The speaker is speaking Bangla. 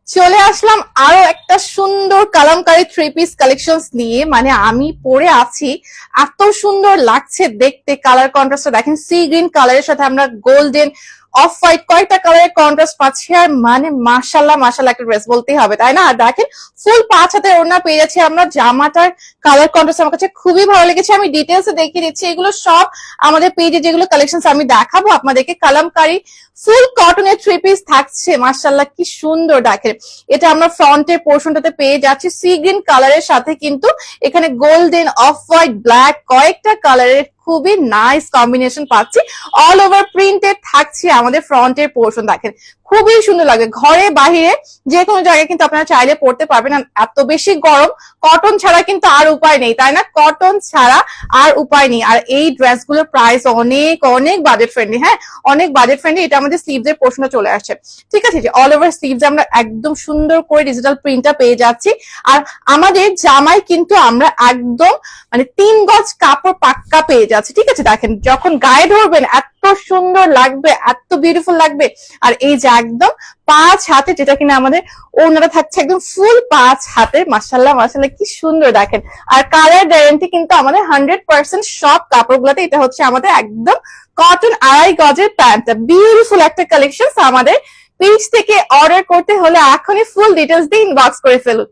চলে আসলাম আরো একটা সুন্দর কালামকারী থ্রি পিস কালেকশন নিয়ে। মানে আমি পরে আছি, এত সুন্দর লাগছে দেখতে। কালার কন্ট্রাস্টটা দেখেন, সি গ্রিন কালারের সাথে আমরা গোল্ডেন অফ হোয়াইট কয়েকটা কালারের কন্ট্রাস্ট পাচ্ছি। আর মানে মাশাল্লাহ মাশাল্লাহ একটা ড্রেস বলতেই হবে, তাই না? আর দেখেন ফুল 5 হাতের ওড়না পেয়ে যাচ্ছি আমরা। জামাটার কালার কন্ট্রাস্ট আমার কাছে খুবই ভালো লেগেছে। আমি ডিটেলসে দেখিয়ে দিচ্ছি, এগুলো সব আমাদের পেজে যেগুলো কালেকশন আমি দেখাবো আপনাদেরকে। কালামকারী ফুল কটনের থ্রি পিস থাকছে, মাশাল্লাহ কি সুন্দর দেখেন। এটা আমরা ফ্রন্টের পোর্শনটাতে পেয়ে যাচ্ছি সি গ্রিন কালারের সাথে, কিন্তু এখানে গোল্ডেন অফ হোয়াইট ব্ল্যাক কয়েকটা কালারের খুবই নাইস কম্বিনেশন পাচ্ছি। অল ওভার প্রিন্টেড থাকছে আমাদের ফ্রন্টের পোর্শন। দেখেন খুবই সুন্দর লাগে, ঘরে বাহিরে যে কোনো জায়গায় কিন্তু আপনারা চাইলে পড়তে পারবেন। এত বেশি গরম, কটন ছাড়া কিন্তু আর উপায় নেই, তাই না? কটন ছাড়া আর উপায় নেই। আর এই ড্রেসগুলোর প্রাইস অনেক অনেক বাজেট ফ্রেন্ডলি। হ্যাঁ, অনেক বাজেট ফ্রেন্ডলি। এটা আমাদের স্লিভস এর পোর্শনে চলে আসছে, ঠিক আছে? যে অল ওভার স্লিভস আমরা একদম সুন্দর করে ডিজিটাল প্রিন্টটা পেয়ে যাচ্ছি। আর আমাদের জামাই কিন্তু আমরা একদম মানে 3 গজ কাপড় পাক্কা পেয়ে যাচ্ছি, ঠিক আছে? দেখেন যখন গায়ে ধরবেন এত সুন্দর লাগবে, এত বিউটিফুল লাগবে। আর এই যে একদম 5 হাতে, যেটা কিনা আমাদের ওড়নাটা থাকছে একদম ফুল 5 হাতে। মাশাল্লাহ মাশাল্লাহ কি সুন্দর দেখেন। আর কালার গ্যারান্টি কিন্তু আমাদের 100% সব কাপড়গুলোতে। এটা হচ্ছে আমাদের একদম কটন 2.5 গজের প্যান্টটা। বিউটিফুল একটা কালেকশন। আমাদের পেজ থেকে অর্ডার করতে হলে এখনই ফুল ডিটেলস দিয়ে ইনবক্স করে ফেলুন।